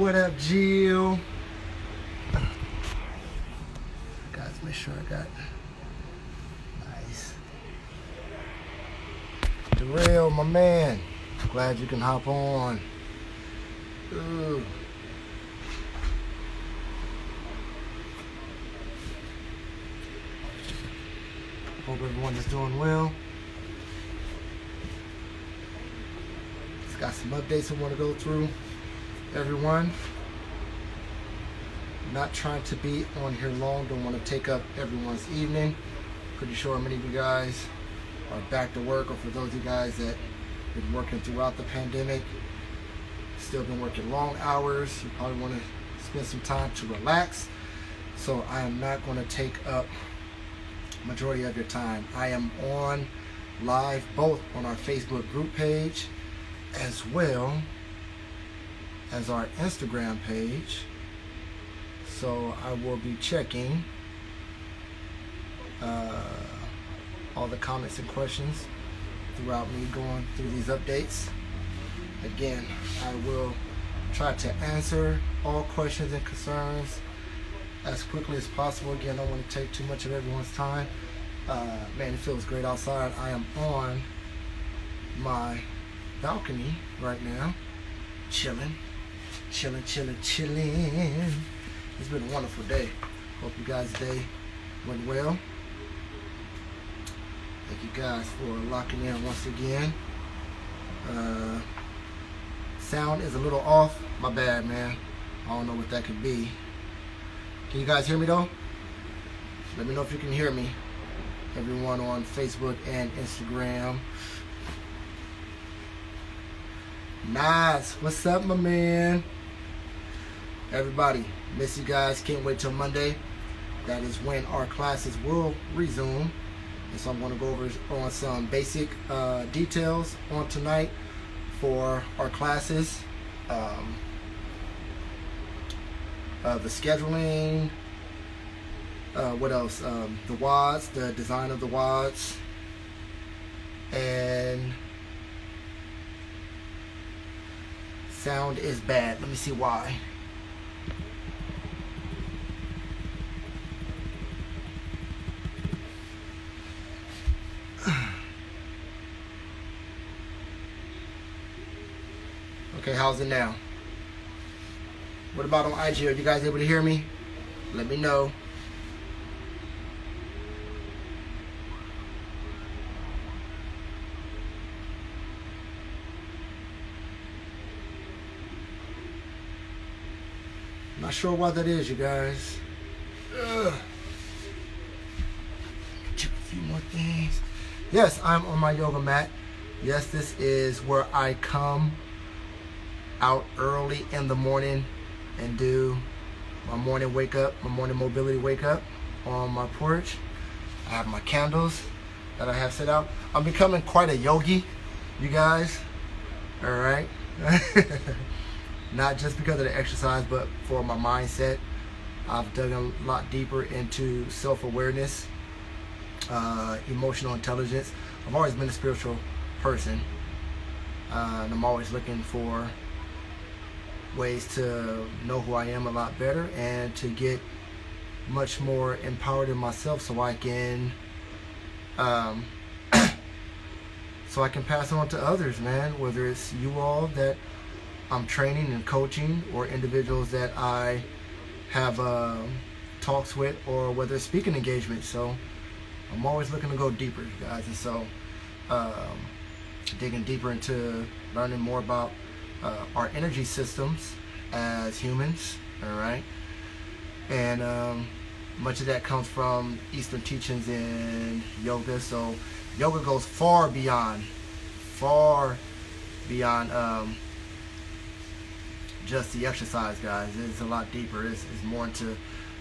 What up, Jill? Guys, make sure I got nice. Darrell, my man. Glad you can hop on. Ooh. Hope everyone is doing well. Just got some updates I want to go through. Everyone, not trying to be on here long, don't want to take up everyone's evening. Pretty sure many of you guys are back to work, or for those of you guys that have been working throughout the pandemic, still been working long hours, you probably want to spend some time to relax. So I am not going to take up majority of your time. I am on live both on our Facebook group page as well as our Instagram page. So I will be checking all the comments and questions throughout me going through these updates. Again, I will try to answer all questions and concerns as quickly as possible. Again, I don't want to take too much of everyone's time. Man, it feels great outside. I am on my balcony right now, chilling. It's been a wonderful day. Hope you guys' day went well. Thank you guys for locking in once again. Sound is a little off. My bad, man. I don't know what that could be. Can you guys hear me though? Let me know if you can hear me. Everyone on Facebook and Instagram. Nice. What's up, my man? Everybody, miss you guys. Can't wait till Monday. That is when our classes will resume. And so I'm going to go over on some basic details on tonight for our classes. The scheduling. What else? The WODs, the design of the WODs. And sound is bad. Let me see why. Okay, how's it now? What about on IG? Are you guys able to hear me? Let me know. Not sure why that is, you guys. Check a few more things. Yes, I'm on my yoga mat. Yes, this is where I come out early in the morning and do my morning wake up, my morning mobility wake up on my porch. I have my candles that I have set out. I'm becoming quite a yogi, you guys. All right. Not just because of the exercise, but for my mindset. I've dug a lot deeper into self-awareness, emotional intelligence. I've always been a spiritual person, and I'm always looking for ways to know who I am a lot better and to get much more empowered in myself, so I can pass on to others, man. Whether it's you all that I'm training and coaching, or individuals that I have talks with, or whether it's speaking engagements. So I'm always looking to go deeper, you guys, and so digging deeper into learning more about our energy systems as humans. All right, and much of that comes from Eastern teachings in yoga. So yoga goes far beyond just the exercise, guys. It's a lot deeper. It's more into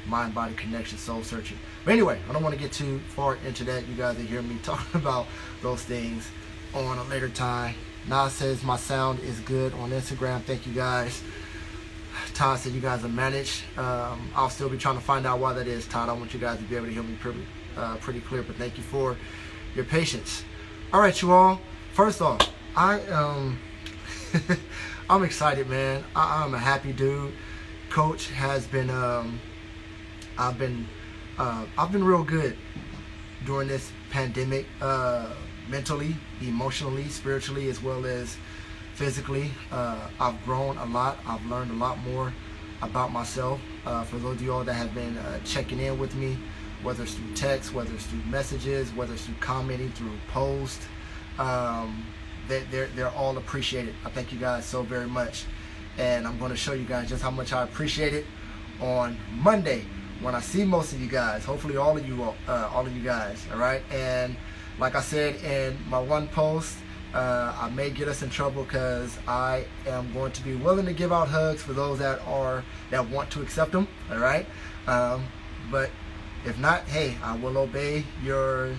mind-body connection, soul searching. But anyway, I don't want to get too far into that. You guys will hear me talking about those things on a later time. Nas says my sound is good on Instagram. Thank you guys. Todd said you guys are managed. I'll still be trying to find out why that is, Todd. I want you guys to be able to hear me pretty clear, but thank you for your patience. All right, you all. First off, I I'm excited, man. I'm a happy dude. Coach has been, I've been real good during this pandemic, mentally, emotionally, spiritually, as well as physically. I've grown a lot. I've learned a lot more about myself. For those of y'all that have been checking in with me, whether it's through text, whether it's through messages, whether it's through commenting, through posts, they're all appreciated. I thank you guys so very much, and I'm going to show you guys just how much I appreciate it on Monday when I see most of you guys. Hopefully all of you guys. All right, and like I said in my one post, I may get us in trouble because I am going to be willing to give out hugs for those that want to accept them. All right, but if not, hey, I will obey your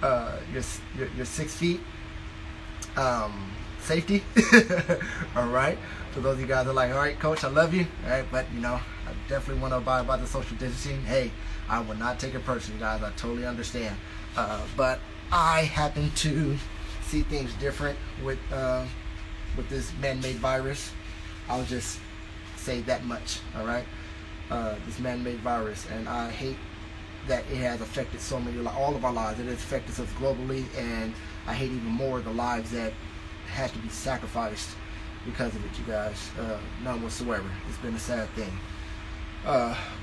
6 feet safety. All right, for those of you guys that are like, all right, coach, I love you. All right, but I definitely want to abide by the social distancing. Hey, I will not take it personally, guys. I totally understand. But I happen to see things different with this man-made virus. I'll just say that much. All right, this man-made virus, and I hate that it has affected all of our lives. It has affected us globally, and I hate even more the lives that had to be sacrificed because of it, you guys. None whatsoever. It's been a sad thing.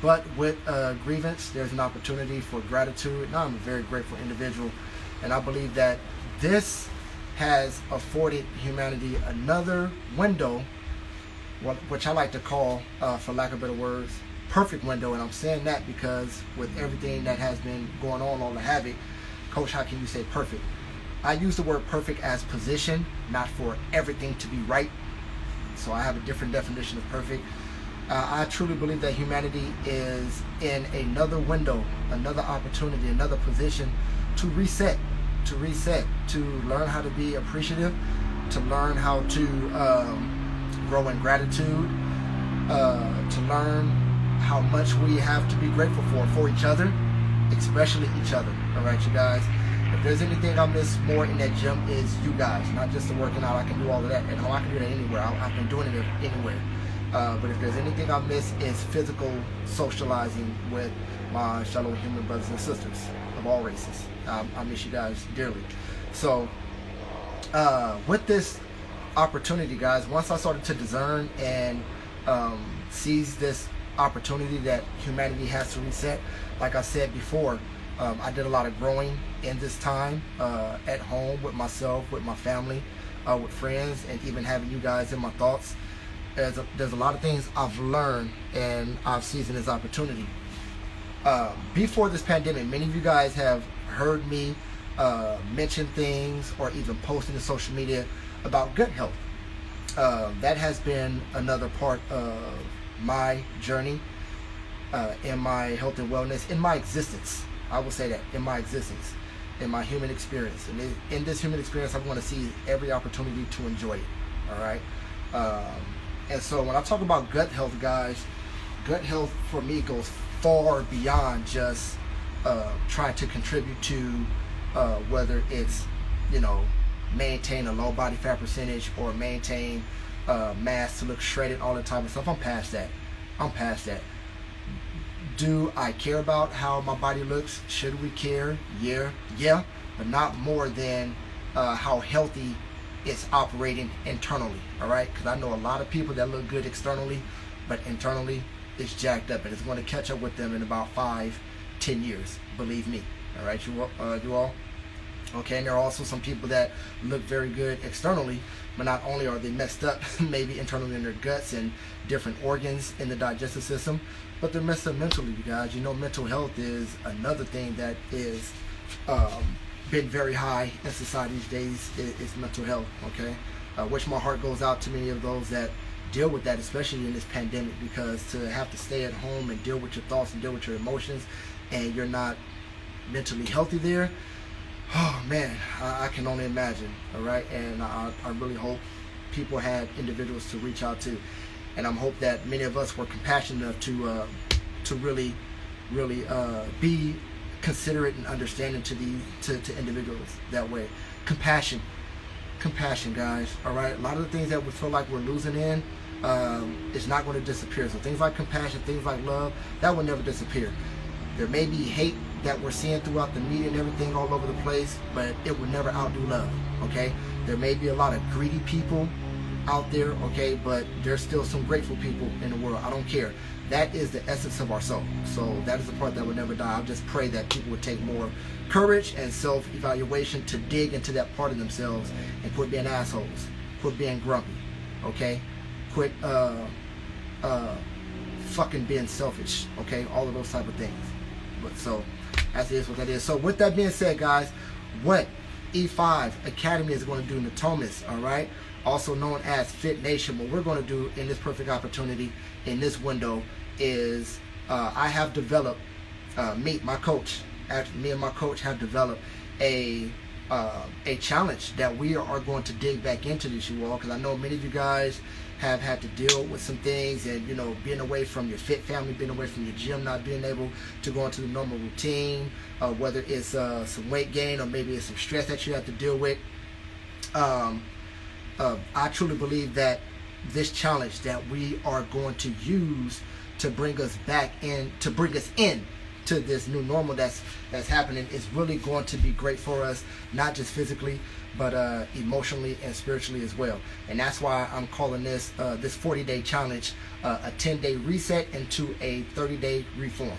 But with grievance, there's an opportunity for gratitude. Now, I'm a very grateful individual, and I believe that this has afforded humanity another window, which I like to call, for lack of better words, perfect window. And I'm saying that because with everything that has been going on, all the havoc, coach, how can you say perfect? I use the word perfect as position, not for everything to be right. So I have a different definition of perfect. I truly believe that humanity is in another window, another opportunity, another position to reset, to learn how to be appreciative, to learn how to grow in gratitude, to learn how much we have to be grateful for each other, especially each other. All right, you guys. If there's anything I miss more in that gym is you guys, not just the working out. I can do all of that, and I can do that anywhere. I've been doing it anywhere. But if there's anything I miss, is physical socializing with my fellow human brothers and sisters of all races. I miss you guys dearly. So with this opportunity, guys, once I started to discern and seize this opportunity that humanity has to reset, like I said before, I did a lot of growing in this time, at home, with myself, with my family, with friends, and even having you guys in my thoughts. There's a lot of things I've learned, and I've seized this opportunity. Before this pandemic, many of you guys have heard me mention things or even posting to social media about gut health. That has been another part of my journey, in my health and wellness, in my existence. I will say that, in my existence, in my human experience. And in this human experience, I want to see every opportunity to enjoy it. All right. And so when I talk about gut health, guys, gut health for me goes far beyond just trying to contribute to whether it's, maintain a low body fat percentage or maintain mass to look shredded, all that type of stuff. I'm past that. Do I care about how my body looks? Should we care? Yeah, but not more than how healthy it's operating internally. All right, because I know a lot of people that look good externally, but internally it's jacked up, and it's going to catch up with them in about 5-10 years. Believe me. All right, you all. Okay, and there are also some people that look very good externally, but not only are they messed up, maybe internally in their guts and different organs in the digestive system, but they're messed up mentally, you guys. Mental health is another thing that is been very high in society these days. Is mental health. Okay, which my heart goes out to many of those that deal with that, especially in this pandemic, because to have to stay at home and deal with your thoughts and deal with your emotions, and you're not mentally healthy there. Oh man, I can only imagine. All right, and I really hope people had individuals to reach out to, and I hope that many of us were compassionate enough to really be considerate and understanding to individuals that way. Compassion. compassion, guys. All right, a lot of the things that we feel like we're losing in, it's not going to disappear. So things like compassion, things like love, that will never disappear. There may be hate that we're seeing throughout the media and everything all over the place, but it will never outdo love. Okay, there may be a lot of greedy people out there, okay, but there's still some grateful people in the world. I don't care. That is the essence of our soul. So that is the part that will never die. I just pray that people would take more courage and self-evaluation to dig into that part of themselves and quit being assholes, quit being grumpy, okay, quit fucking being selfish, okay, all of those type of things. But so that is what that is. So with that being said, guys, what E5 Academy is going to do, Natomas, all right, also known as Fit Nation, what we're going to do in this perfect opportunity in this window is I have developed, me and my coach have developed a challenge that we are going to dig back into this, you all, because I know many of you guys have had to deal with some things, and you know, being away from your fit family, being away from your gym, not being able to go into the normal routine, whether it's some weight gain or maybe it's some stress that you have to deal with. I truly believe that this challenge that we are going to use to bring us back in, to bring us in to this new normal that's happening, is really going to be great for us, not just physically, but emotionally and spiritually as well. And that's why I'm calling this 40-day challenge a 10-day reset into a 30-day reform.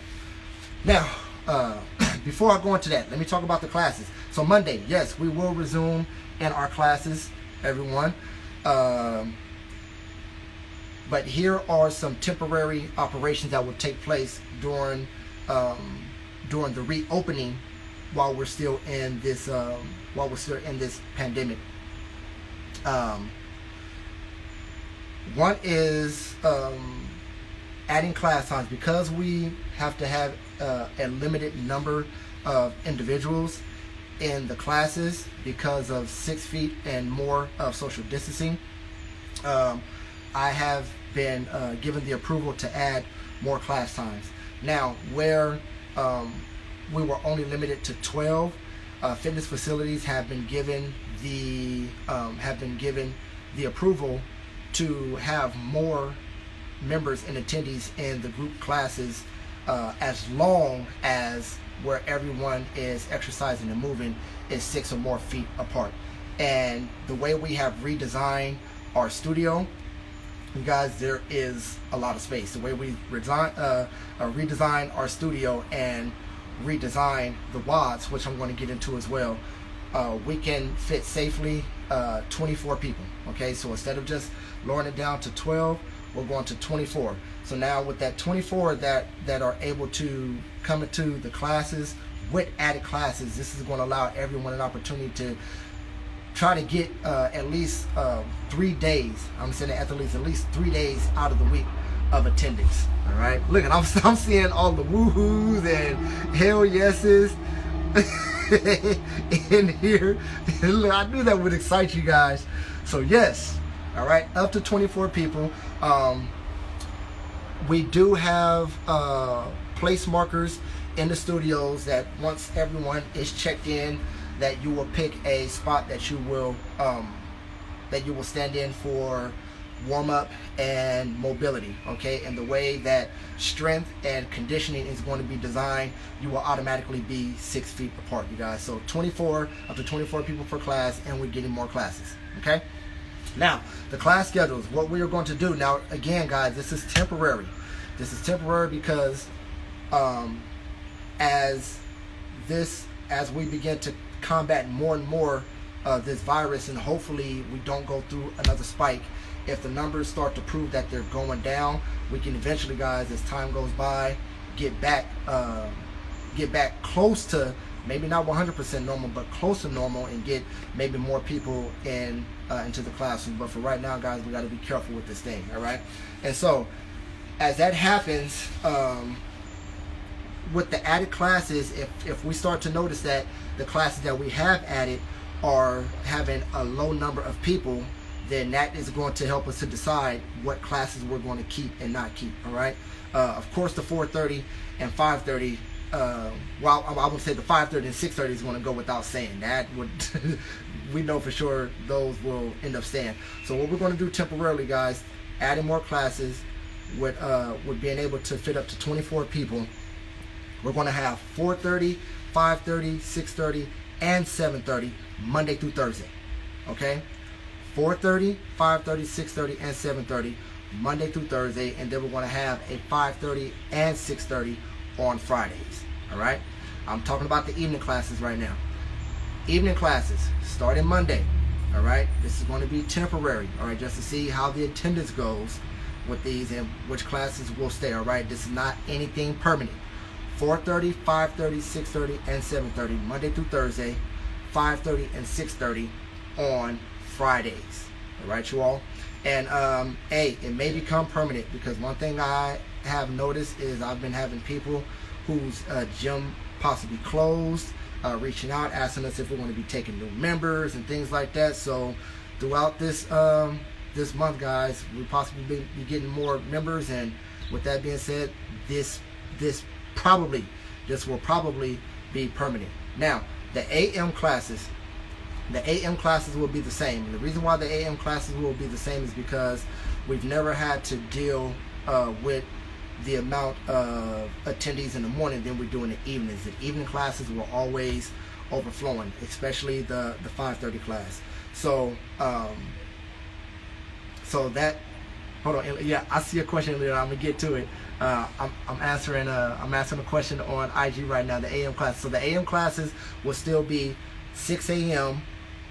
Now, before I go into that, let me talk about the classes. So Monday, yes, we will resume in our classes, everyone. But here are some temporary operations that will take place during the reopening while we're still in this pandemic. One is adding class times, because we have to have a limited number of individuals in the classes because of 6 feet and more of social distancing. I have been given the approval to add more class times. Now, where we were only limited to 12, fitness facilities have been given the approval to have more members and attendees in the group classes, as long as where everyone is exercising and moving is 6 or more feet apart. And the way we have redesigned our studio, you guys, there is a lot of space. The way we redesign our studio and redesign the WODs, which I'm going to get into as well, we can fit safely 24 people. Okay, so instead of just lowering it down to 12, we're going to 24. So now with that 24 that are able to come into the classes with added classes, this is going to allow everyone an opportunity to try to get at least 3 days. I'm saying at least 3 days out of the week of attendance. All right, look, and I'm seeing all the woohoos and hell yeses in here. Look, I knew that would excite you guys. So yes, all right, up to 24 people. We do have place markers in the studios that once everyone is checked in, that you will pick a spot that you will stand in for warm up and mobility. Okay, and the way that strength and conditioning is going to be designed, you will automatically be 6 feet apart, you guys. So 24, up to 24 people per class, and we're getting more classes. Okay, now the class schedules, what we are going to do now, again guys, this is temporary. This is temporary because as we begin to combat more and more of this virus, and hopefully we don't go through another spike, if the numbers start to prove that they're going down, we can eventually, guys, as time goes by, get back close to, maybe not 100% normal, but close to normal, and get maybe more people into the classroom. But for right now, guys, we got to be careful with this thing. All right, and so as that happens, with the added classes, if we start to notice that the classes that we have added are having a low number of people, then that is going to help us to decide what classes we're going to keep and not keep. All right. Of course, the 4:30 and 5:30. Well, I would say the 5:30 and 6:30 is going to go without saying. That would we know for sure those will end up staying. So what we're going to do temporarily, guys, adding more classes with being able to fit up to 24 people. We're going to have 4:30, 5:30, 6:30, and 7:30 Monday through Thursday. Okay, 4:30, 5:30, 6:30, and 7:30 Monday through Thursday, and then we're going to have a 5:30 and 6:30 on Fridays. All right, I'm talking about the evening classes right now. Evening classes starting Monday. All right, this is going to be temporary. All right, just to see how the attendance goes with these and which classes will stay. All right, this is not anything permanent. 4:30, 5:30, 6:30, and 7:30 Monday through Thursday, 5:30 and 6:30 on Fridays. All right, you all. And hey, it may become permanent, because one thing I have noticed is I've been having people whose gym possibly closed reaching out, asking us if we're going to be taking new members and things like that. So throughout this this month, guys, we possibly be getting more members. And with that being said, this will probably be permanent. Now, the AM classes will be the same. And the reason why the AM classes will be the same is because we've never had to deal with the amount of attendees in the morning than we do in the evenings. The evening classes were always overflowing, especially the 5:30 class. So that, hold on, yeah, I see a question, Leon. I'm gonna get to it. I'm answering a question on IG right now. The AM class. So the AM classes will still be 6 a.m.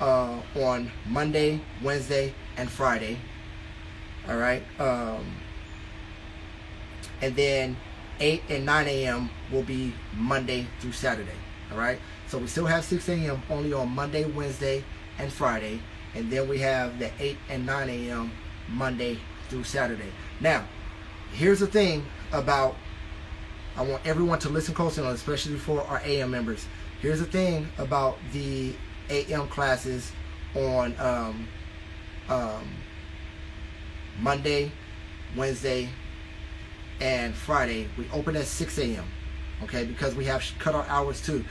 On Monday, Wednesday, and Friday. All right. And then 8 and 9 a.m. will be Monday through Saturday. All right. So we still have 6 a.m. only on Monday, Wednesday, and Friday. And then we have the 8 and 9 a.m. Monday through Saturday. Now, here's the thing about, I want everyone to listen closely on, especially for our AM members. Here's the thing about the AM classes on Monday, Wednesday, and Friday. We open at 6 a.m. Okay, because we have cut our hours too.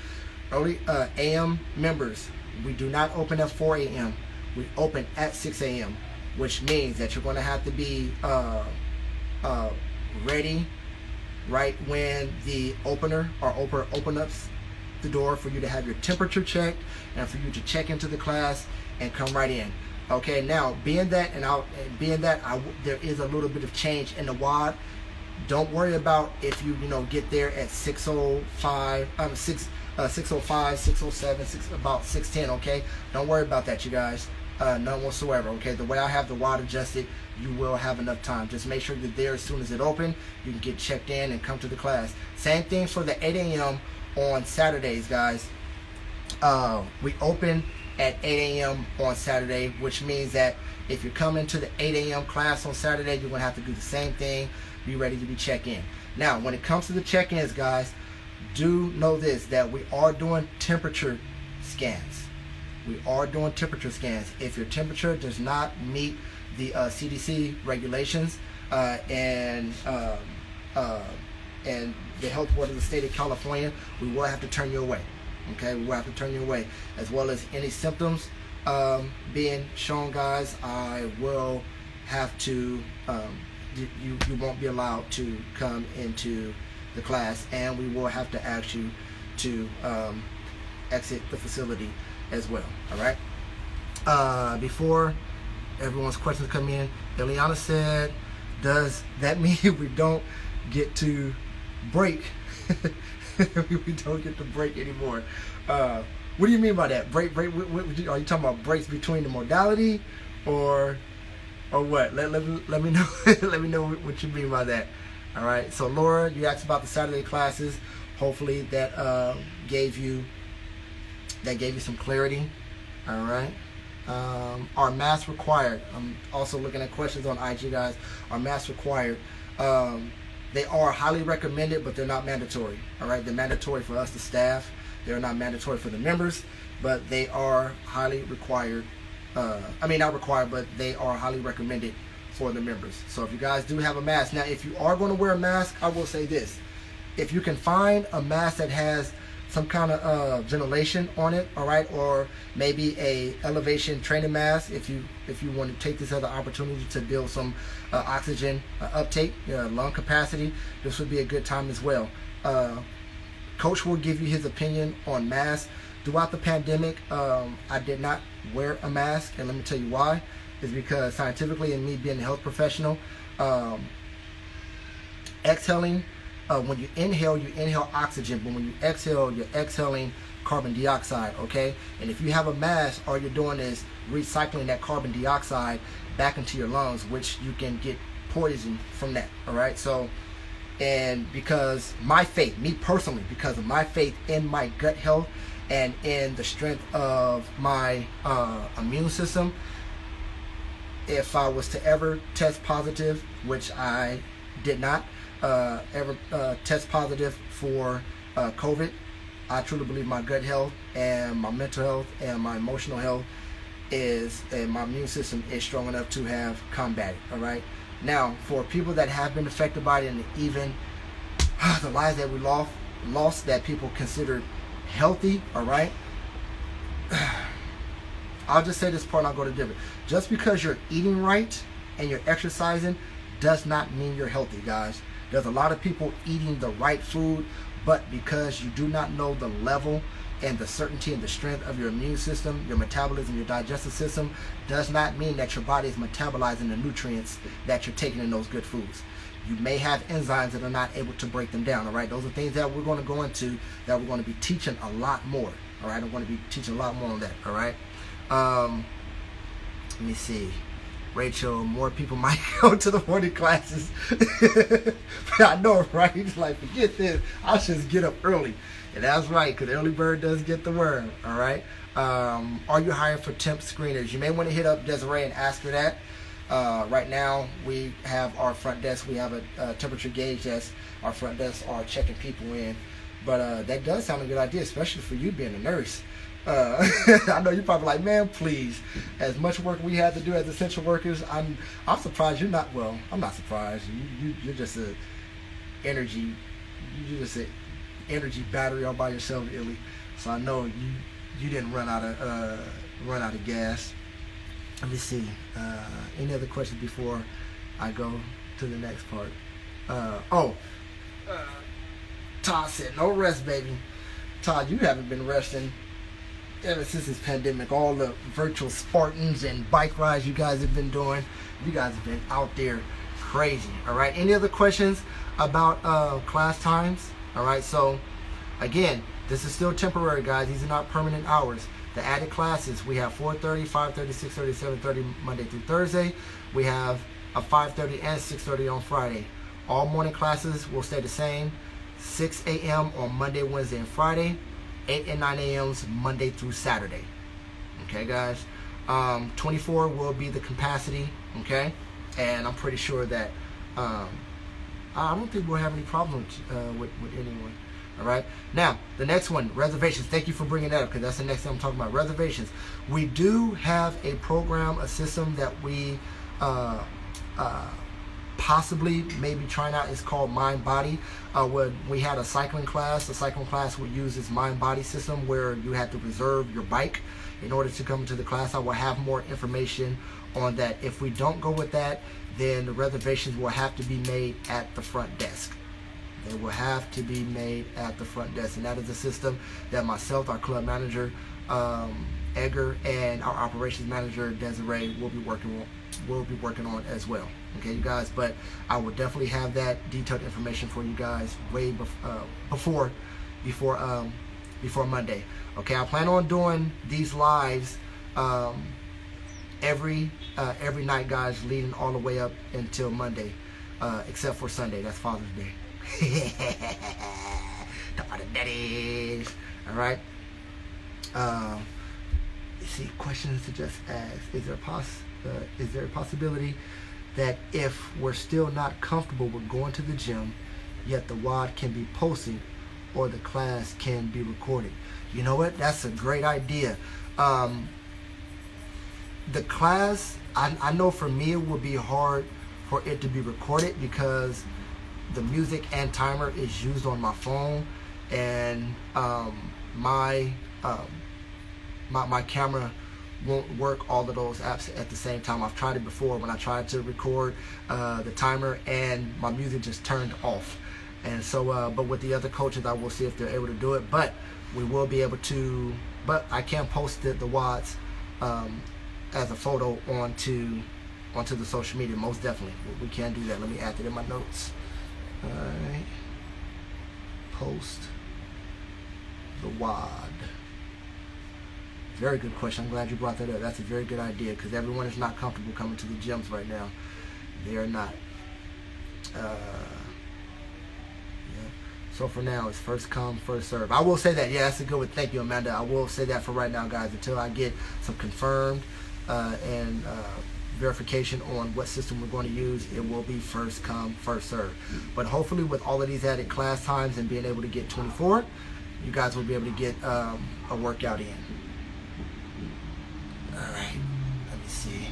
Early AM members, we do not open at 4 a.m. We open at 6 a.m., which means that you're going to have to be ready right when the opener or open up the door for you to have your temperature checked and for you to check into the class and come right in. Okay, now being that there is a little bit of change in the WOD. Don't worry about if you get there at 6:05, 6:07, about 6:10. Okay, don't worry about that, you guys. None whatsoever. Okay, the way I have the WOD adjusted, you will have enough time. Just make sure you're there as soon as it opens. You can get checked in and come to the class. Same thing for the 8 a.m. on Saturdays, guys. We open at 8 a.m. on Saturday, which means that if you're coming to the 8 a.m. class on Saturday, you're going to have to do the same thing. Be ready to be checked in. Now, when it comes to the check-ins, guys, do know this, that we are doing temperature scans. We are doing temperature scans. If your temperature does not meet the CDC regulations and the health board of the state of California, we will have to turn you away. Okay, we will have to turn you away, as well as any symptoms being shown, guys. I will have to. You won't be allowed to come into the class, and we will have to ask you to exit the facility as well. All right. Before everyone's questions come in, Eliana said, "Does that mean we don't get to break?" We don't get to break anymore. What do you mean by that? Break? Are you talking about breaks between the modality, or what? Let me know. Let me know what you mean by that. All right. So Laura, you asked about the Saturday classes. Hopefully that gave you some clarity. All right. Are masks required? I'm also looking at questions on IG, guys. Are masks required? They are highly recommended, but they're not mandatory. All right, they're mandatory for us, the staff. They're not mandatory for the members, but they are highly required. Not required, but they are highly recommended for the members. So if you guys do have a mask, now if you are going to wear a mask, I will say this: if you can find a mask that has some kind of ventilation on it, all right, or maybe a elevation training mask if you want to take this as an opportunity to build some oxygen uptake, lung capacity. This would be a good time as well. Coach will give you his opinion on masks. Throughout the pandemic, I did not wear a mask, and let me tell you why. Is because scientifically, and me being a health professional, exhaling, when you inhale oxygen, but when you exhale, you're exhaling carbon dioxide, okay? And if you have a mask, all you're doing is recycling that carbon dioxide back into your lungs, which you can get poison from that, all right? So, and because my faith, me personally, because of my faith in my gut health and in the strength of my immune system, if I was to ever test positive, which I did not ever test positive for COVID, I truly believe my gut health and my mental health and my emotional health and my immune system is strong enough to have combated, all right? Now, for people that have been affected by it, and even the lives that we lost that people considered healthy, all right? I'll just say this part and I'll go to different. Just because you're eating right and you're exercising does not mean you're healthy, guys. There's a lot of people eating the right food, but because you do not know the level and the certainty and the strength of your immune system, your metabolism, your digestive system, does not mean that your body is metabolizing the nutrients that you're taking in those good foods. You may have enzymes that are not able to break them down, all right? Those are things that we're going to go into, that we're going to be teaching a lot more, all right? I'm going to be teaching a lot more on that, all right? Let me see. Rachel, more people might go to the morning classes. I know, right? He's like, forget this. I'll just get up early. And that's right, because early bird does get the worm, all right? Are you hiring for temp screeners? You may want to hit up Desiree and ask her that. Right now, we have our front desk. We have a temperature gauge that's our front desk are checking people in. But that does sound a good idea, especially for you being a nurse. I know you're probably like, man, please. As much work we had to do as essential workers, I'm surprised you're not. Well, I'm not surprised. You're just a energy. You're just an energy battery all by yourself, Illy. So I know you didn't run out of gas. Let me see. Any other questions before I go to the next part? Todd said, no rest, baby. Todd, you haven't been resting ever since this pandemic. All the virtual Spartans and bike rides you guys have been doing. You guys have been out there crazy. All right. Any other questions about class times? All right. So again, this is still temporary, guys. These are not permanent hours. The added classes, we have 4:30, 5:30, 6:30, 7:30 Monday through Thursday. We have a 5:30 and 6:30 on Friday. All morning classes will stay the same. 6 a.m. on Monday, Wednesday, and Friday. 8 and 9 a.m.s Monday through Saturday. Okay, guys. 24 will be the capacity. Okay, and I'm pretty sure that I don't think we'll have any problems with anyone. All right. Now, the next one, reservations. Thank you for bringing that up, because that's the next thing I'm talking about. Reservations. We do have a program, a system that we possibly maybe trying out. Is called Mind Body. When we had a cycling class, would use this Mind Body system where you had to reserve your bike in order to come to the class. I will have more information on that. If we don't go with that, then the reservations will have to be made at the front desk. They will have to be made at the front desk, and that is a system that myself, our club manager Edgar, and our operations manager Desiree will be working on as well. Okay, you guys. But I will definitely have that detailed information for you guys way before Monday. Okay, I plan on doing these lives every night, guys, leading all the way up until Monday, except for Sunday. That's Father's Day. Talk about the daddies. All right. Let's see, questions to just ask. Is there a possibility that if we're still not comfortable with going to the gym, yet the WOD can be posted or the class can be recorded? You know what? That's a great idea. The class, I know for me it would be hard for it to be recorded because the music and timer is used on my phone, and my camera won't work all of those apps at the same time. I've tried it before when I tried to record the timer, and my music just turned off. And so, but with the other coaches, I will see if they're able to do it. But we will be able to. But I can post the watts as a photo onto the social media. Most definitely, we can do that. Let me add it in my notes. All right, post the WOD. Very good question. I'm glad you brought that up. That's a very good idea, because everyone is not comfortable coming to the gyms right now. They are not. Yeah. So for now, it's first come, first serve. I will say that. Yeah, that's a good one. Thank you, Amanda. I will say that for right now, guys, until I get some confirmed and verification on what system we're going to use. It will be first come, first serve. But hopefully, with all of these added class times and being able to get 24, you guys will be able to get a workout in. All right, let me see.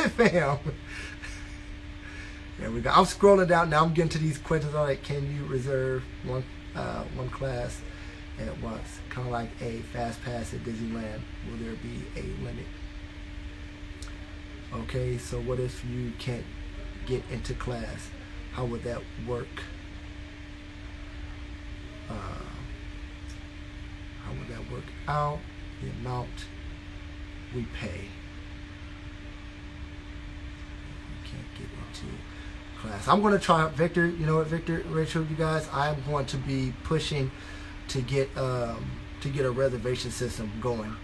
Fam. There we go. I'm scrolling down now. I'm getting to these questions. All right, can you reserve one class at once? Kind of like a fast pass at Disneyland. Will there be a limit? Okay, so what if you can't get into class? How would that work? How would that work out? The amount we pay. We can't get into class. I'm going to try, Victor. You know what, Victor, Rachel, you guys, I'm going to be pushing to get a reservation system going.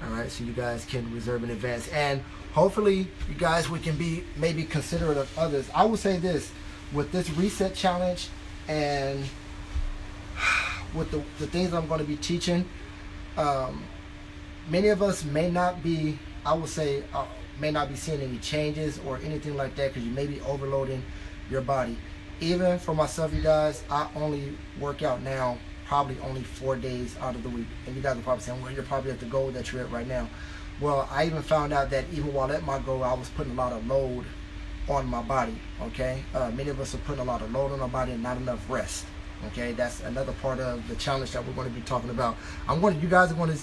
All right, so you guys can reserve in advance, and hopefully, you guys, we can be maybe considerate of others. I will say this, with this reset challenge and with the things I'm going to be teaching, many of us may not be, I would say, may not be seeing any changes or anything like that, because you may be overloading your body. Even for myself, you guys, I only work out now probably only 4 days out of the week. And you guys are probably saying, well, you're probably at the goal that you're at right now. Well, I even found out that even while at my goal, I was putting a lot of load on my body, okay? Many of us are putting a lot of load on our body and not enough rest, okay? That's another part of the challenge that we're going to be talking about. You guys are going to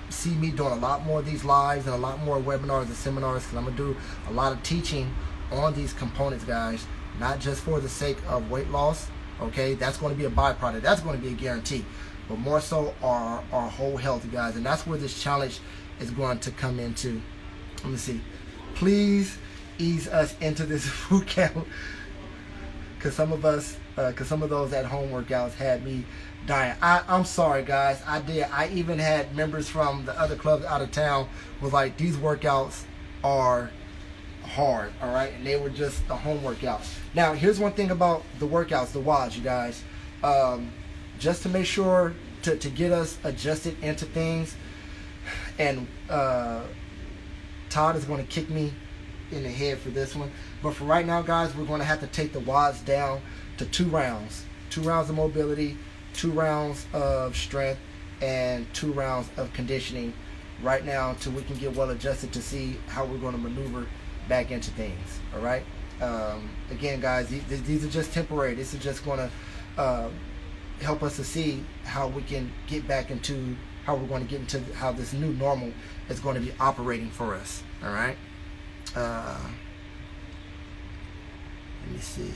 see me doing a lot more of these lives and a lot more webinars and seminars, because I'm going to do a lot of teaching on these components, guys, not just for the sake of weight loss, okay? That's going to be a byproduct. That's going to be a guarantee. But more so our whole health, guys. And that's where this challenge is going to come into. Let me see. Please ease us into this food count, because some of those at home workouts had me dying. I'm sorry, guys. I even had members from the other clubs out of town was like, these workouts are hard, all right? And they were just the home workouts. Now, here's one thing about the workouts, the WODs, you guys. Just to make sure to get us adjusted into things, and Todd is going to kick me in the head for this one, but for right now, guys, we're going to have to take the WODs down to 2 rounds. 2 rounds of mobility, 2 rounds of strength, and 2 rounds of conditioning right now, until we can get well adjusted to see how we're going to maneuver back into things. All right. Again, guys, these are just temporary. This is just going to help us to see how we can get back into how we're going to get into how this new normal is going to be operating for us. All right. Let me see.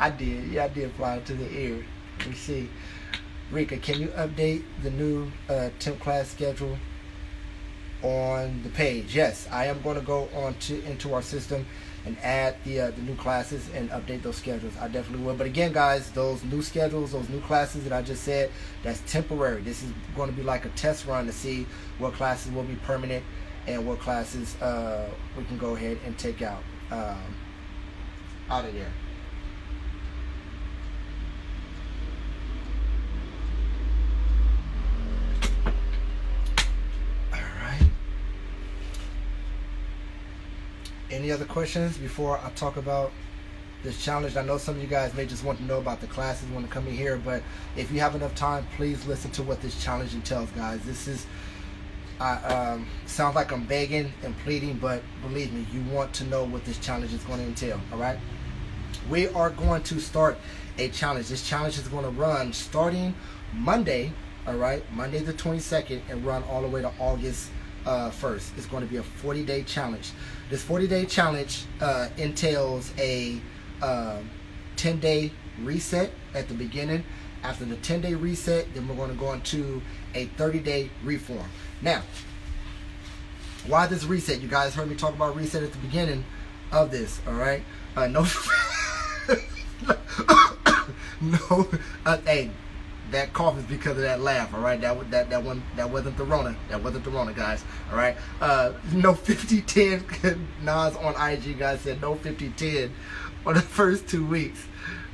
I did fly to the air. Let me see. Rika, can you update the new temp class schedule on the page? Yes, I am going to go into our system and add the new classes and update those schedules. I definitely will. But again, guys, those new schedules, those new classes that I just said, that's temporary. This is going to be like a test run to see what classes will be permanent and what classes we can go ahead and take out of there. any other questions before I talk about this challenge? I know some of you guys may just want to know about the classes, want to come in here, but if you have enough time, please listen to what this challenge entails, guys. This is sounds like I'm begging and pleading, but believe me, you want to know what this challenge is going to entail. All right, we are going to start a challenge. This challenge is going to run starting Monday, all right, Monday the 22nd, and run all the way to August 1st. It's going to be a 40-day challenge. This 40-day challenge entails a 10-day reset at the beginning. After the 10-day reset, then we're going to go into a 30-day reform. Now, why this reset? You guys heard me talk about reset at the beginning of this, all right? No, no, hey, that cough is because of that laugh, all right? That wasn't the Rona. That wasn't the Rona, guys, all right? No 50-10. Nas on IG, guys, said no 50-10 for the first 2 weeks,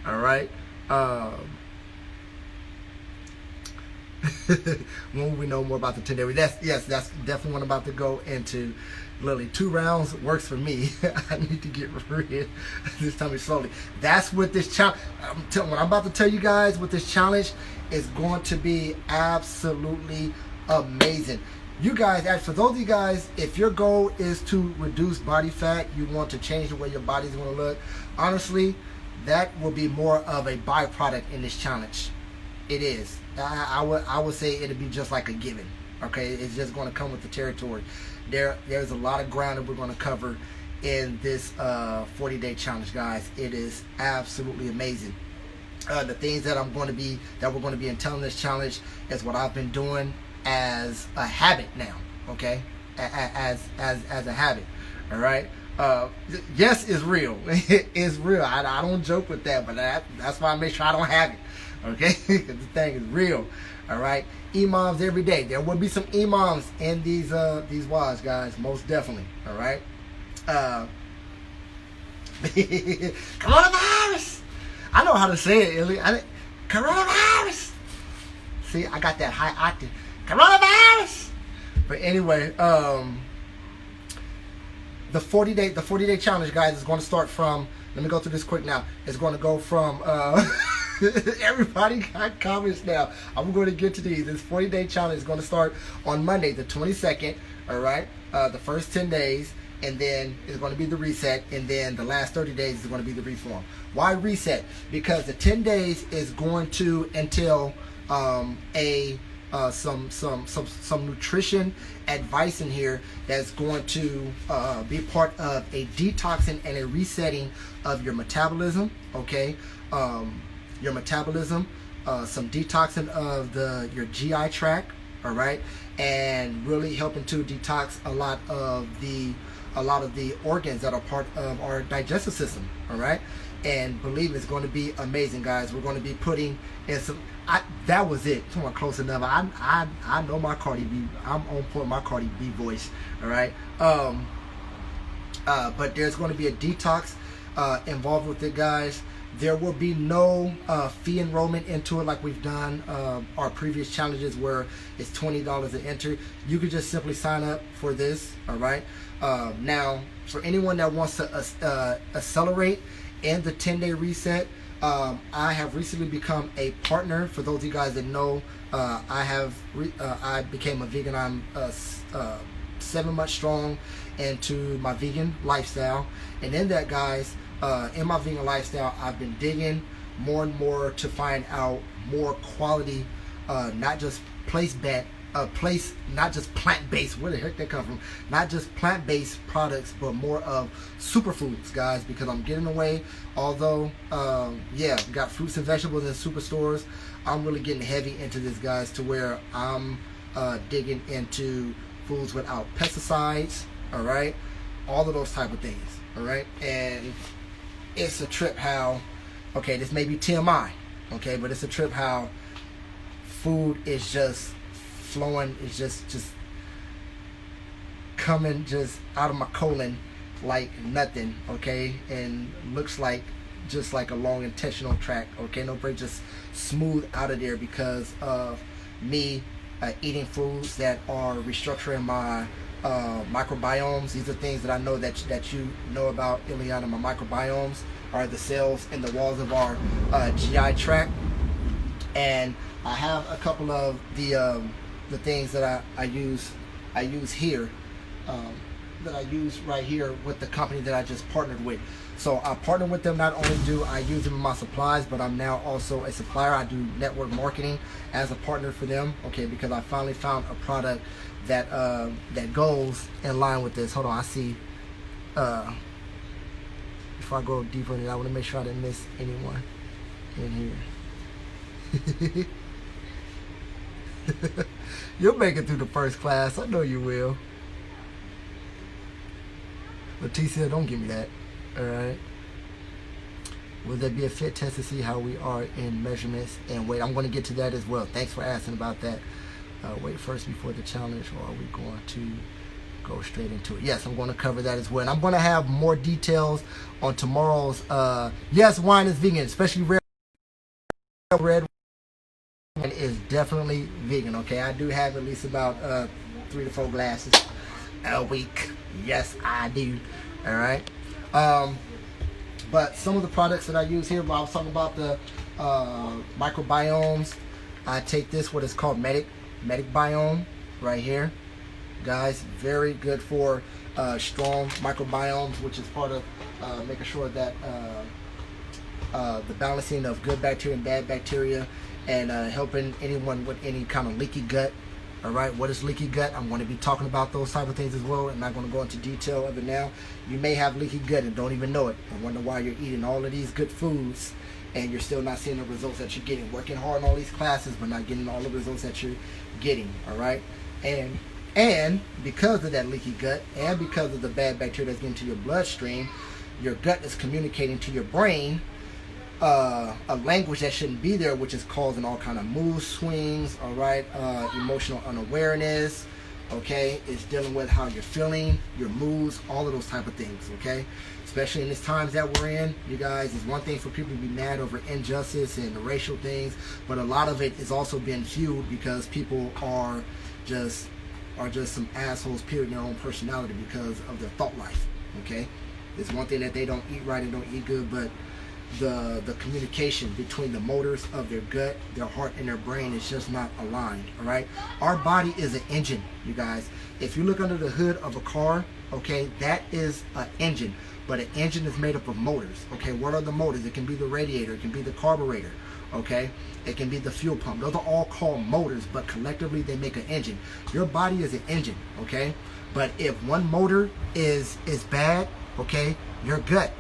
all right? When we know more about the 10-day, that's definitely what I'm about to go into. Literally 2 rounds works for me. I need to get rid this time slowly. That's what this challenge. What I'm about to tell you guys, what this challenge is going to be absolutely amazing. You guys, for those of you guys, if your goal is to reduce body fat, you want to change the way your body's going to look, honestly, that will be more of a byproduct in this challenge. It is. I would say it'll be just like a given. Okay, it's just going to come with the territory. There's a lot of ground that we're going to cover in this 40-day challenge, guys. It is absolutely amazing. The things that we're going to be entailing this challenge is what I've been doing as a habit now. Okay, as a habit. All right. Yes, it's real. It's real. I don't joke with that, but that's why I make sure I don't have it. Okay, because the thing is real. All right, imams every day. There will be some imams in these wads, guys, most definitely. All right. Coronavirus. I know how to say it, Illy. Coronavirus. See, I got that high octave. Coronavirus. But anyway, the 40-day challenge, guys, is going to start from. Let me go through this quick now. It's going to go from. Everybody got comments now. I'm going to get to these. This 40-day challenge is going to start on Monday, the 22nd. All right, the first 10 days, and then it's going to be the reset, and then the last 30 days is going to be the reform. Why reset? Because the 10 days is going to entail some nutrition advice in here that's going to be part of a detoxing and a resetting of your metabolism. Okay. Your metabolism, some detoxing of your GI tract, all right, and really helping to detox a lot of the organs that are part of our digestive system, all right. And believe me, it's going to be amazing, guys. We're going to be putting in some. That was it. Someone close enough. I know my Cardi B. I'm on point. My Cardi B voice, all right. But there's going to be a detox involved with it, guys. There will be no fee enrollment into it like we've done our previous challenges where it's $20 to enter. You can just simply sign up for this, all right? Now, for anyone that wants to accelerate in the 10-day reset, I have recently become a partner. For those of you guys that know, I became a vegan. I'm 7 months strong into my vegan lifestyle. And in that, guys, in my vegan lifestyle, I've been digging more and more to find out more quality, not just not just plant-based. Where the heck that come from? Not just plant-based products, but more of superfoods, guys. Because I'm getting away. Although, yeah, we got fruits and vegetables in superstores. I'm really getting heavy into this, guys, to where I'm digging into foods without pesticides. All right, all of those type of things. All right, and it's a trip how, okay, this may be TMI, okay, but it's a trip how food is just flowing, it's just coming just out of my colon like nothing, okay, and looks like just like a long intestinal tract, okay, no break, just smooth out of there because of me eating foods that are restructuring my microbiomes. These are things that I know that you know about, Ileana. My microbiomes are the cells in the walls of our GI tract, and I have a couple of the things that I use here, that I use right here with the company that I just partnered with. So I partner with them. Not only do I use them in my supplies, but I'm now also a supplier. I do network marketing as a partner for them, okay, because I finally found a product that that goes in line with this. Hold on, I see, before I go deeper in it, I want to make sure I didn't miss anyone in here. You'll make it through the first class. I know you will. Leticia, don't give me that. Alright. Will there be a fit test to see how we are in measurements and weight? I'm going to get to that as well. Thanks for asking about that. Wait first before the challenge, or are we going to go straight into it? Yes, I'm going to cover that as well. And I'm going to have more details on tomorrow's, yes, wine is vegan, especially red wine is definitely vegan, okay? I do have at least about 3 to 4 glasses a week. Yes, I do. All right. But some of the products that I use here, I was talking about the microbiomes. I take this, what is called medic biome right here, guys. Very good for strong microbiomes, which is part of making sure that the balancing of good bacteria and bad bacteria, and helping anyone with any kind of leaky gut. All right, what is leaky gut? I'm going to be talking about those type of things as well. I'm not going to go into detail of it now. You may have leaky gut and don't even know it, and wonder why you're eating all of these good foods and you're still not seeing the results that you're getting. Working hard on all these classes, but not getting all the results that you're getting. All right, and because of that leaky gut, and because of the bad bacteria that's getting to your bloodstream, your gut is communicating to your brain a language that shouldn't be there, which is causing all kind of mood swings, all right, emotional unawareness, okay? It's dealing with how you're feeling, your moods, all of those type of things, okay? Especially in these times that we're in, you guys, it's one thing for people to be mad over injustice and the racial things, but a lot of it is also being fueled because people are just some assholes, period, in their own personality because of their thought life, okay? It's one thing that they don't eat right and don't eat good, but the communication between the motors of their gut, their heart, and their brain is just not aligned. All right, our body is an engine, you guys. If you look under the hood of a car, okay, that is an engine, but an engine is made up of motors. Okay, what are the motors? It can be the radiator, it can be the carburetor, okay, it can be the fuel pump. Those are all called motors, but collectively they make an engine. Your body is an engine, okay, but if one motor is bad, okay, your gut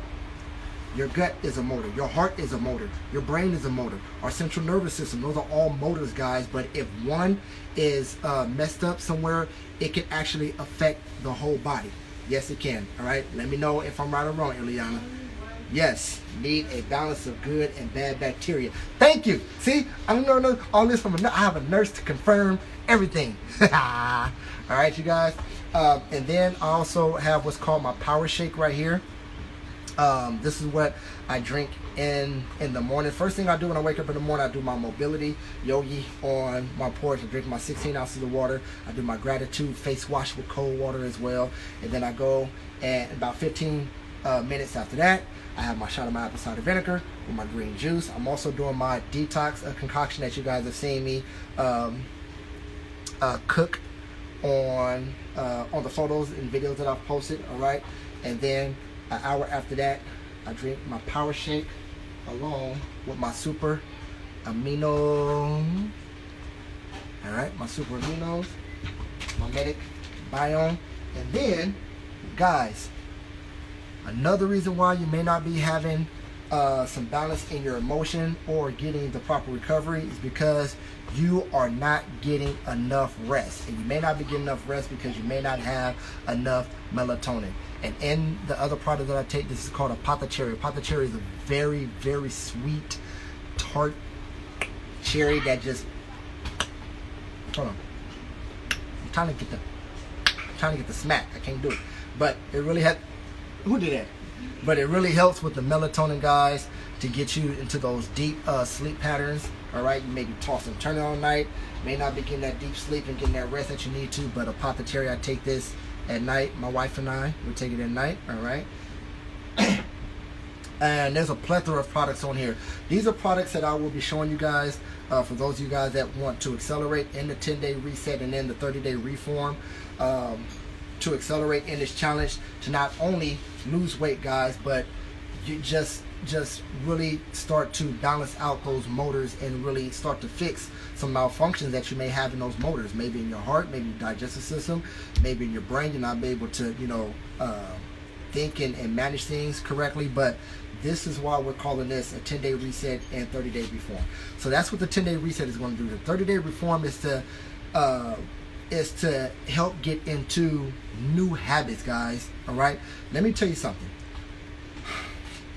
is a motor. Your heart is a motor. Your brain is a motor. Our central nervous system, those are all motors, guys. But if one is messed up somewhere, it can actually affect the whole body. Yes, it can. All right. Let me know if I'm right or wrong, Ileana. Yes, need a balance of good and bad bacteria. Thank you. See, I'm going to know all this from I have a nurse to confirm everything. All right, you guys. And then I also have what's called my power shake right here. This is what I drink in the morning. First thing I do when I wake up in the morning, I do my mobility yogi on my porch. I drink my 16 ounces of water. I do my gratitude face wash with cold water as well. And then I go, and about 15 minutes after that, I have my shot of my apple cider vinegar with my green juice. I'm also doing my detox concoction that you guys have seen me cook on the photos and videos that I've posted. All right, and then an hour after that, I drink my power shake along with my super amino. All right, my super aminos, my medic biome, and then, guys, another reason why you may not be having some balance in your emotion or getting the proper recovery is because you are not getting enough rest. And you may not be getting enough rest because you may not have enough melatonin. And in the other product that I take, this is called a Apothecary. Apothecary is a very, very sweet, tart cherry that just, hold on. I'm trying to get the smack. I can't do it. But it really who did that? But it really helps with the melatonin, guys, to get you into those deep sleep patterns. All right, you may be tossing and turning all night, may not be getting that deep sleep and getting that rest that you need to, but Apothecary, I take this at night. My wife and I, we take it at night, all right? And there's a plethora of products on here. These are products that I will be showing you guys for those of you guys that want to accelerate in the 10-day reset and then the 30-day reform, to accelerate in this challenge, to not only lose weight, guys, but you just really start to balance out those motors and really start to fix some malfunctions that you may have in those motors, maybe in your heart, maybe your digestive system, maybe in your brain. You're not able to, you know, think and manage things correctly. But this is why we're calling this a 10-day reset and 30-day reform. So that's what the 10-day reset is going to do. The 30-day reform is to help get into new habits, guys. All right, let me tell you something.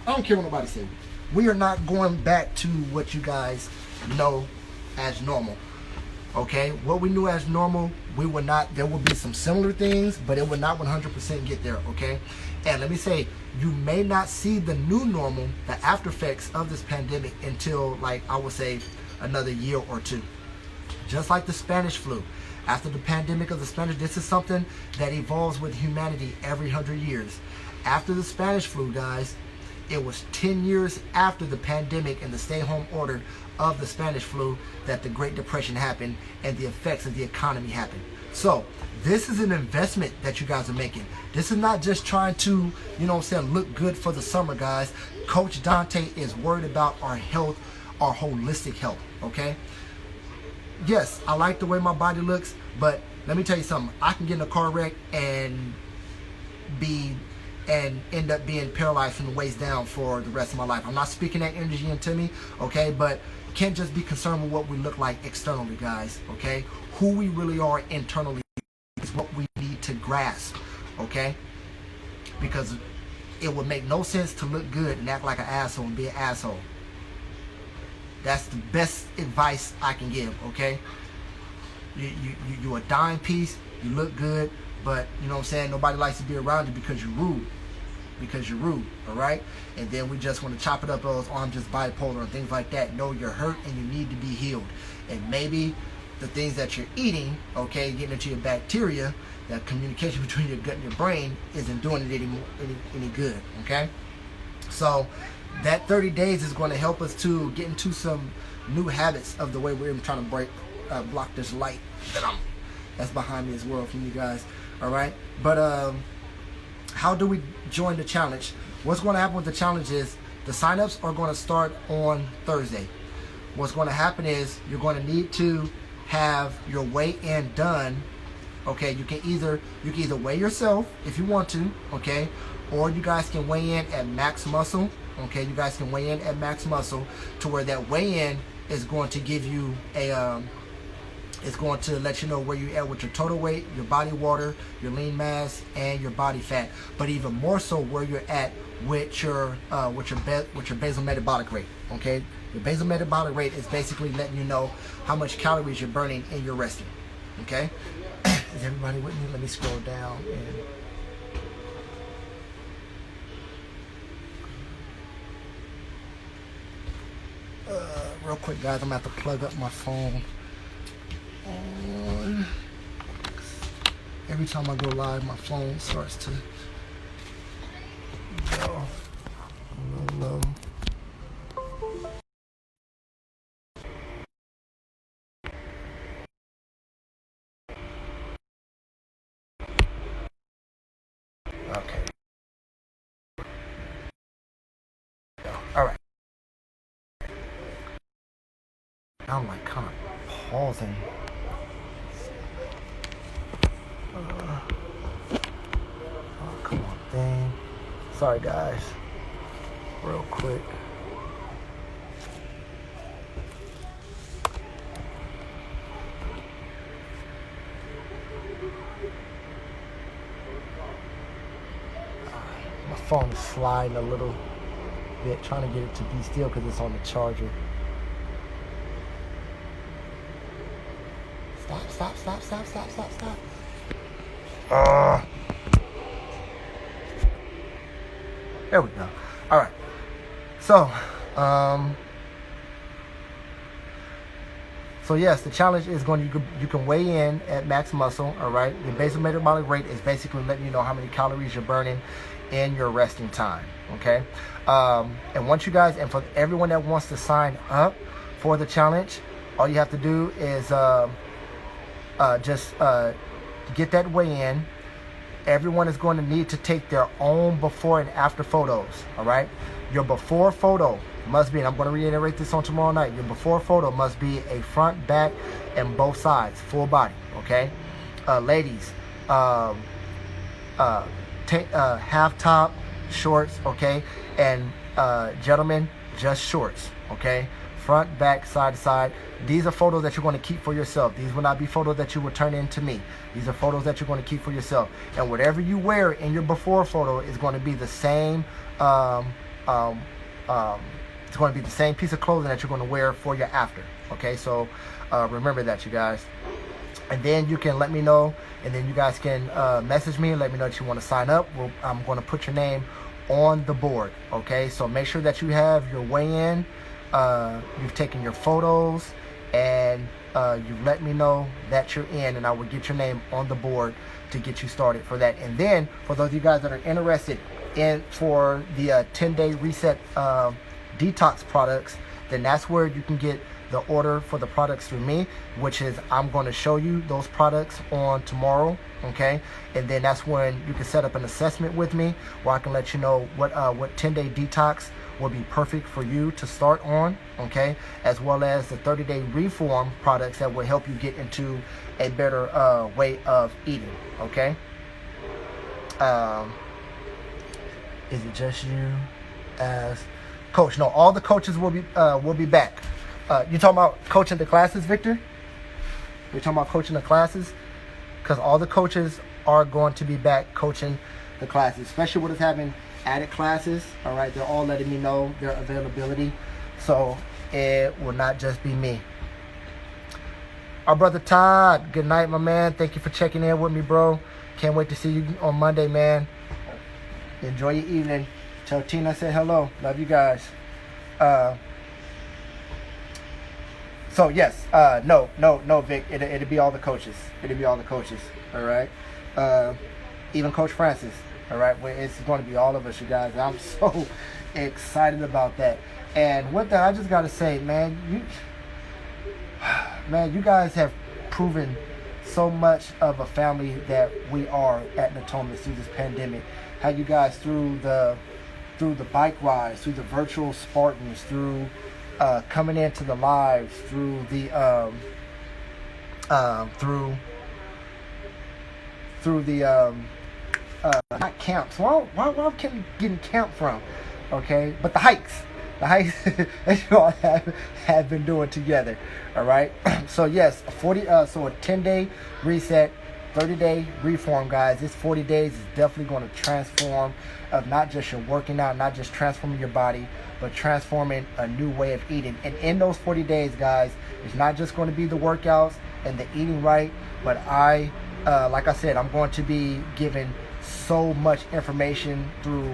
I don't care what nobody says. We are not going back to what you guys know as normal. Okay, what we knew as normal, we will not. There will be some similar things, but it will not 100% get there. Okay, and let me say, you may not see the new normal, the after effects of this pandemic, until, like, I would say another year or two. Just like the Spanish flu. After the pandemic of the Spanish, this is something that evolves with humanity every 100 years. After the Spanish flu, guys, it was 10 years after the pandemic and the stay-home order of the Spanish flu that the Great Depression happened and the effects of the economy happened. So this is an investment that you guys are making. This is not just trying to, you know what I'm saying, look good for the summer, guys. Coach Duante is worried about our health, our holistic health, okay? Yes, I like the way my body looks, but let me tell you something. I can get in a car wreck and end up being paralyzed from the waist down for the rest of my life. I'm not speaking that energy into me, okay? But can't just be concerned with what we look like externally, guys, okay? Who we really are internally is what we need to grasp, okay? Because it would make no sense to look good and act like an asshole and be an asshole. That's the best advice I can give, okay? You're a dime piece, you look good, but, you know what I'm saying, nobody likes to be around you because you're rude. Because you're rude, all right? And then we just want to chop it up, oh, I'm just bipolar and things like that. No, you're hurt and you need to be healed. And maybe the things that you're eating, okay, getting into your bacteria, that communication between your gut and your brain isn't doing it any good, okay? So that 30 days is going to help us to get into some new habits of the way we're trying to block this light that's behind me as well from you guys, all right? But how do we join the challenge? What's going to happen with the challenge is the signups are going to start on Thursday. What's going to happen is you're going to need to have your weigh-in done. Okay, you can either weigh yourself if you want to, okay, or you guys can weigh in at Max Muscle. Okay, you guys can weigh in at Max Muscle, to where that weigh-in is going to give you a it's going to let you know where you're at with your total weight, your body water, your lean mass, and your body fat. But even more so, where you're at with your basal metabolic rate. Okay, your basal metabolic rate is basically letting you know how much calories you're burning in your resting. Okay, is everybody with me? Let me scroll down and real quick, guys. I'm gonna have to plug up my phone. Every time I go live, my phone starts to go a little low. Okay. All right. I'm like kind of pausing. Oh, come on, thing. Sorry, guys. Real quick. My phone is sliding a little bit, trying to get it to be still because it's on the charger. Stop. There we go. All right. So yes, the challenge is you can weigh in at max muscle. All right, your basal metabolic rate is basically letting you know how many calories you're burning in your resting time. Okay, and once you guys, and for everyone that wants to sign up for the challenge, all you have to do is just get that weigh in. Everyone is going to need to take their own before and after photos. All right, your before photo must be, and I'm going to reiterate this on tomorrow night, your before photo must be a front, back, and both sides, full body. Okay, ladies, half top shorts. Okay, and gentlemen, just shorts. Okay, front, back, side to side. These are photos that you're going to keep for yourself. These will not be photos that you will turn in to me. These are photos that you're going to keep for yourself. And whatever you wear in your before photo is going to be the same. It's going to be the same piece of clothing that you're going to wear for your after. Okay, so remember that, you guys. And then you can let me know, and then you guys can message me and let me know that you want to sign up. I'm going to put your name on the board. Okay, so make sure that you have your weigh-in. You've taken your photos, and you've let me know that you're in, and I will get your name on the board to get you started for that. And then for those of you guys that are interested in for the 10-day reset detox products, then that's where you can get the order for the products through me, which is I'm going to show you those products on tomorrow. Okay, and then that's when you can set up an assessment with me where I can let you know what 10-day detox will be perfect for you to start on. Okay, as well as the 30-day reform products that will help you get into a better way of eating. Okay, is it just you as coach? No, all the coaches will be back. You talking about coaching the classes, Victor? You're talking about coaching the classes? Because all the coaches are going to be back coaching the classes, especially with us having added classes. All right, they're all letting me know their availability, so it will not just be me. Our brother Todd, good night, my man. Thank you for checking in with me, bro. Can't wait to see you on Monday, man. Enjoy your evening. Tell Tina I said hello. Love you guys. So yes, no, Vic. It'll be all the coaches. It'll be all the coaches. All right. Even Coach Francis. All right. It's going to be all of us, you guys. I'm so excited about that. And with that, I just got to say, man, you guys have proven so much of a family that we are at Natomas through this pandemic. How you guys through the bike rides, through the virtual Spartans, through coming into the lives, through the not camps. Where I'm getting camp from? Okay, but the hikes that you all have been doing together. All right. So yes, a 10-day reset, 30-day reform, guys. This 40 days is definitely going to transform of not just your working out, not just transforming your body, but transforming a new way of eating. And in those 40 days, guys, it's not just going to be the workouts and the eating right, but like I said, I'm going to be giving so much information through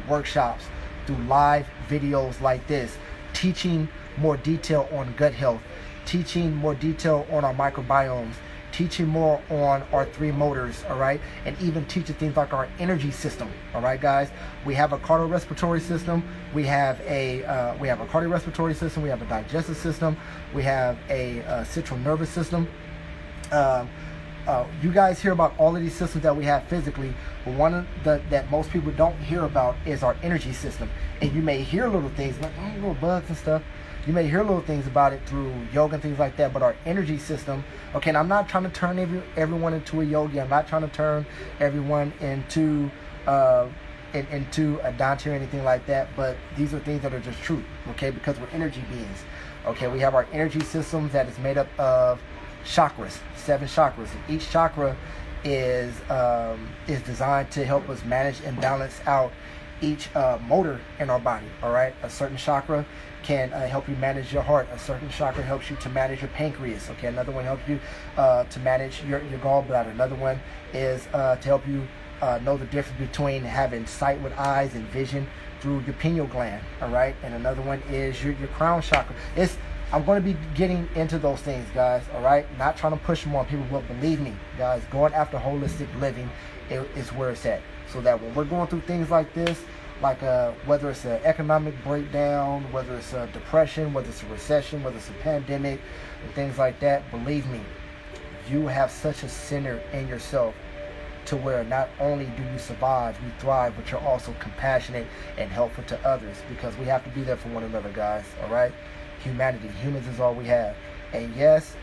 workshops, through live videos like this, teaching more detail on gut health, teaching more detail on our microbiomes, teaching more on our 3 motors, all right, and even teaching things like our energy system. All right, guys, we have a cardiorespiratory system, we have a cardiorespiratory system, we have a digestive system, we have a central nervous system. You guys hear about all of these systems that we have physically, but one that most people don't hear about is our energy system. And you may hear little things like little bugs and stuff. You may hear little things about it through yoga and things like that, but our energy system, okay, and I'm not trying to turn everyone into a yogi. I'm not trying to turn everyone into a Duante or anything like that, but these are things that are just true, okay, because we're energy beings. Okay, we have our energy system that is made up of chakras, 7 chakras. And each chakra is designed to help us manage and balance out each motor in our body. All right, a certain chakra can help you manage your heart. A certain chakra helps you to manage your pancreas. Okay, another one helps you to manage your gallbladder. Another one is to help you know the difference between having sight with eyes and vision through your pineal gland. All right, and another one is your crown chakra. I'm going to be getting into those things, guys, all right? Not trying to push them on people, but believe me, guys, going after holistic living is where it's at. So that when we're going through things like this, like whether it's an economic breakdown, whether it's a depression, whether it's a recession, whether it's a pandemic, and things like that, believe me, you have such a center in yourself to where not only do you survive, you thrive, but you're also compassionate and helpful to others, because we have to be there for one another, guys, all right? Humans is all we have. And yes,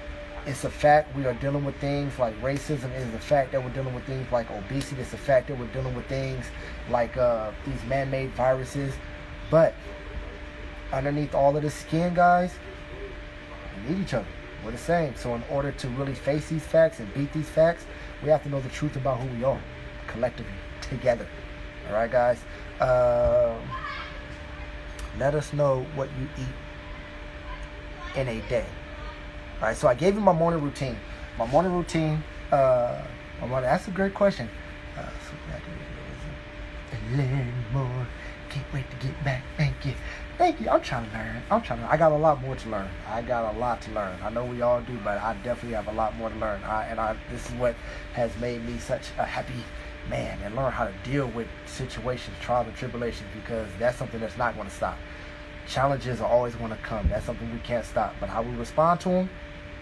it's a fact we are dealing with things like racism. It is a fact that we're dealing with things like obesity. It's a fact that we're dealing with things like these man-made viruses. But underneath all of the skin, guys, we need each other. We're the same. So in order to really face these facts and beat these facts, we have to know the truth about who we are collectively, together. All right, guys? Let us know what you eat in a day. All right, so I gave you my morning routine. My morning routine, that's a great question. So glad to learn more. Can't wait to get back. Thank you. I'm trying to learn. I got a lot more to learn. I know we all do, but I definitely have a lot more to learn. This is what has made me such a happy man, and learn how to deal with situations, trials and tribulations, because that's something that's not going to stop. Challenges are always going to come. That's something we can't stop. But how we respond to them,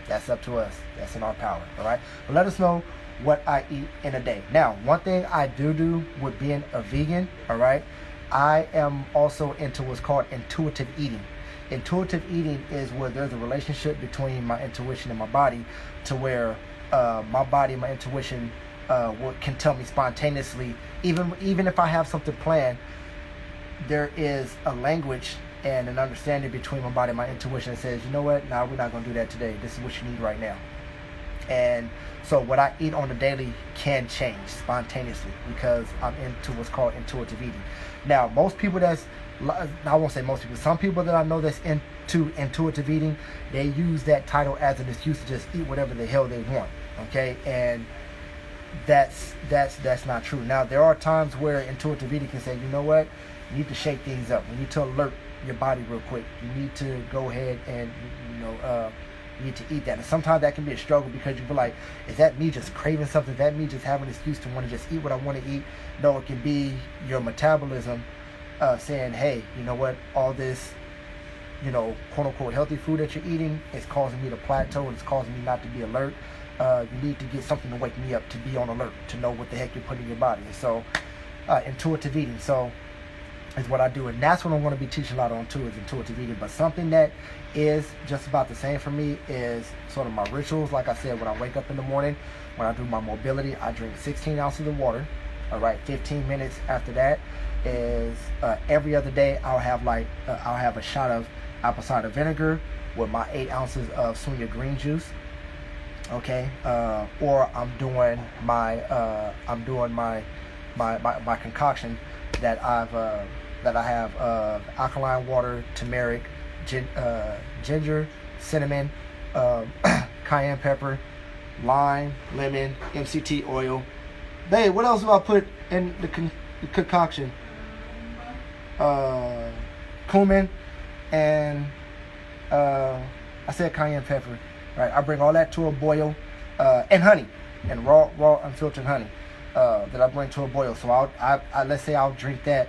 that's up to us. That's in our power. All right. But let us know what I eat in a day. Now, one thing I do with being a vegan, all right, I am also into what's called intuitive eating. Intuitive eating is where there's a relationship between my intuition and my body, to where my body, my intuition can tell me spontaneously, even if I have something planned, there is a language and an understanding between my body and my intuition that says, you know what, no, we're not going to do that today. This is what you need right now. And so what I eat on the daily can change spontaneously, because I'm into what's called intuitive eating. Now, most people I won't say most people, some people that I know that's into intuitive eating, they use that title as an excuse to just eat whatever the hell they want, okay? And that's not true. Now, there are times where intuitive eating can say, you know what, you need to shake things up. We need to alert your body real quick. You need to go ahead and, you need to eat that. And sometimes that can be a struggle, because you feel like, is that me just craving something? Is that me just having an excuse to want to just eat what I want to eat? No, it can be your metabolism saying, hey, you know what, all this, quote unquote healthy food that you're eating is causing me to plateau, and it's causing me not to be alert. You need to get something to wake me up, to be on alert, to know what the heck you're putting in your body. And so intuitive eating is what I do, and that's what I'm going to be teaching a lot on too, is intuitive eating. But something that is just about the same for me is sort of my rituals. Like I said, when I wake up in the morning, when I do my mobility, I drink 16 ounces of water. All right, 15 minutes after that is every other day I'll have a shot of apple cider vinegar with my 8 ounces of Sunya green juice. Okay, or I'm doing my concoction that I have alkaline water, turmeric, ginger, cinnamon, cayenne pepper, lime, lemon, MCT oil. Babe, what else do I put in the concoction? Cumin and I said cayenne pepper. Right, I bring all that to a boil, and honey, and raw unfiltered honey that I bring to a boil. So I let's say I'll drink that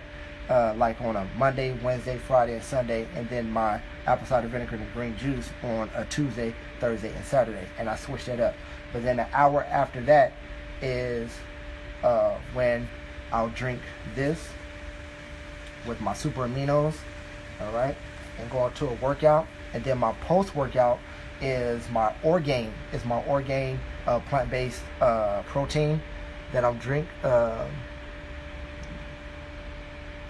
like on a Monday, Wednesday, Friday, and Sunday, and then my apple cider vinegar and green juice on a Tuesday, Thursday, and Saturday, and I switch that up. But then an hour after that is when I'll drink this with my super aminos, all right, and go into a workout. And then my post-workout is my Orgain plant-based protein that I'll drink that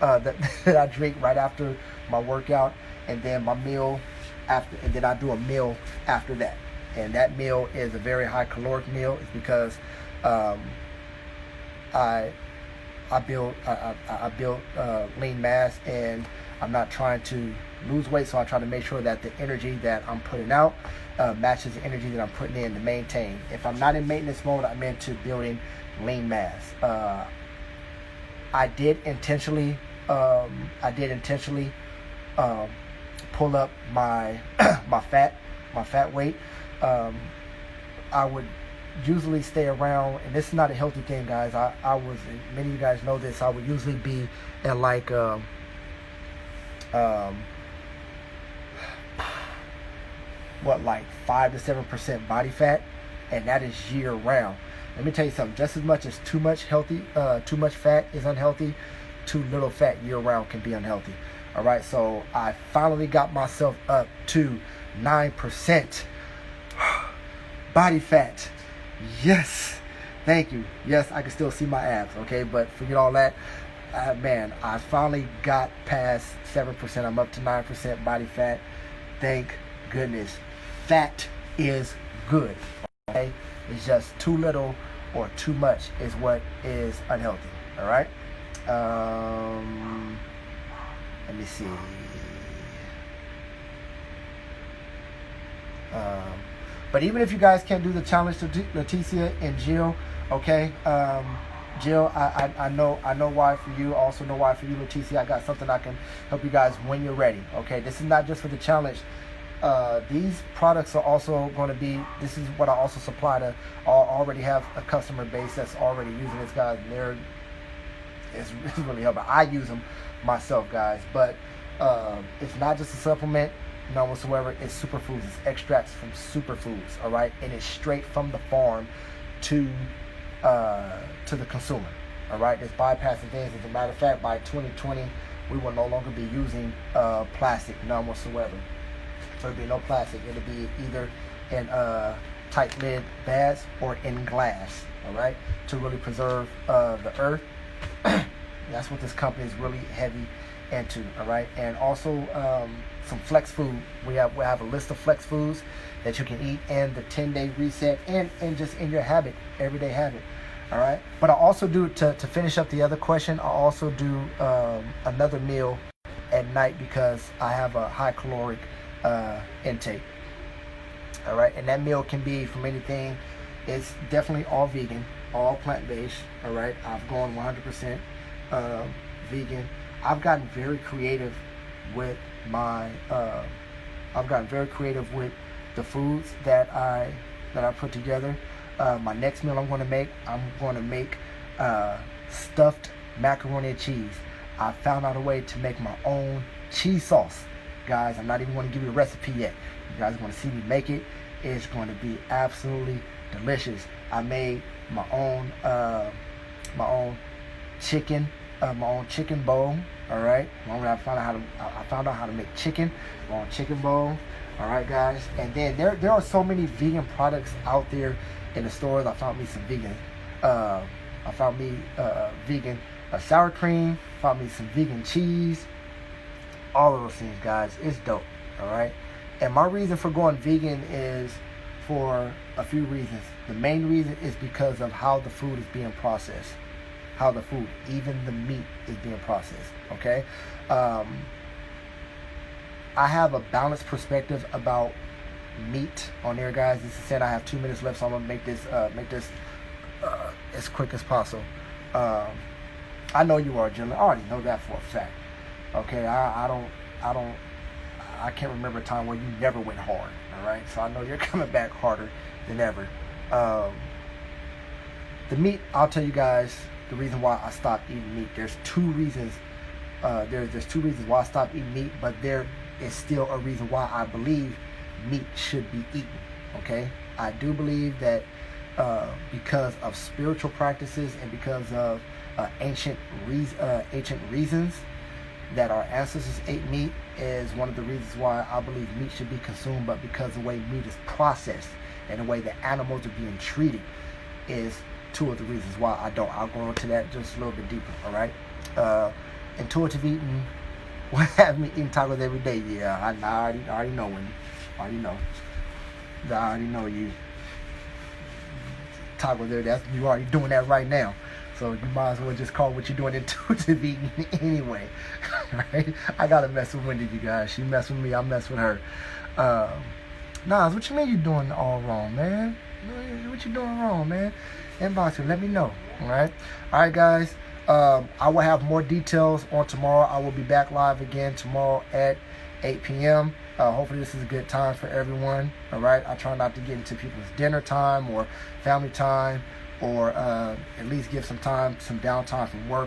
I drink right after my workout, and then my meal after, and then I do a meal after that. And that meal is a very high caloric meal. It's because I build lean mass, and I'm not trying to lose weight, so I try to make sure that the energy that I'm putting out matches the energy that I'm putting in to maintain. If I'm not in maintenance mode, I'm into building lean mass. I did intentionally pull up my my fat weight. I would usually stay around, and this is not a healthy thing, guys. I was, many of you guys know this, I would usually be at like like 5 to 7% body fat, and that is year round. Let me tell you something, just as much as too much fat is unhealthy, too little fat year round can be unhealthy. All right, so I finally got myself up to 9% body fat. Yes, thank you. Yes, I can still see my abs, okay, but forget all that. Man, I finally got past 7%. I'm up to 9% body fat. Thank goodness. Fat is good, okay? It's just too little or too much is what is unhealthy, all right? Let me see. But even if you guys can't do the challenge to Leticia and Jill, okay? Jill, I know why for you. Also know why for you, Leticia. I got something I can help you guys when you're ready. Okay, this is not just for the challenge. These products are also going to be. This is what I also supply to. I already have a customer base that's already using this, guys. And it's really helping. I use them myself, guys. But it's not just a supplement. None whatsoever. It's superfoods. It's extracts from superfoods. All right, and it's straight from the farm to the consumer. All right, it's bypassing things. As a matter of fact, by 2020, we will no longer be using plastic, none whatsoever. So there'll be no plastic. It'll be either in tight lid bags or in glass. All right, to really preserve the earth. That's what this company is really heavy into. All right, and also some flex food. We have a list of flex foods that you can eat, and the 10-day reset, and just in your habit, everyday habit. All right, but I also do, to finish up the other question, I also do another meal at night because I have a high caloric intake. All right, and that meal can be from anything. It's definitely all vegan, all plant-based. All right, I've gone 100% vegan. I've gotten very creative with my the foods that I put together. My next meal I'm going to make stuffed macaroni and cheese. I found out a way to make my own cheese sauce, guys. I'm not even going to give you the recipe yet. You guys are going to see me make it. It's going to be absolutely delicious. I made my own chicken bowl. All right, I found out how to make chicken, my own chicken bowl. All right, guys, and then there are so many vegan products out there in the stores. I found me some vegan. Vegan sour cream. Found me some vegan cheese. All of those things, guys. It's dope. All right, and my reason for going vegan is for a few reasons. The main reason is because of how the food is being processed. How the food, even the meat, is being processed. Okay. I have a balanced perspective about meat on there, guys. This is said, I have 2 minutes left, so I'm gonna make this as quick as possible. I know you are, Jill. I already know that for a fact. Okay, I can't remember a time where you never went hard. All right, so I know you're coming back harder than ever. The meat, I'll tell you guys the reason why I stopped eating meat. There's 2 reasons. There's 2 reasons why I stopped eating meat, but there is still a reason why I believe meat should be eaten. Okay, I do believe that because of spiritual practices and because of ancient reasons that our ancestors ate meat is one of the reasons why I believe meat should be consumed. But because the way meat is processed and the way that animals are being treated is 2 of the reasons why I don't. I'll go into that just a little bit deeper. All right. Intuitive eating. What have me eating tacos every day? Yeah, I already know when. I already know you. Tacos there. You already doing that right now. So you might as well just call what you're doing intuitive eating anyway. Right? I gotta mess with Wendy, you guys. She mess with me. I mess with her. Nas, what you mean you doing all wrong, man? What you doing wrong, man? Inbox me. Let me know. All right, guys. I will have more details on tomorrow. I will be back live again tomorrow at 8 p.m. Hopefully this is a good time for everyone. All right, I try not to get into people's dinner time or family time, or at least give some time, some downtime from work.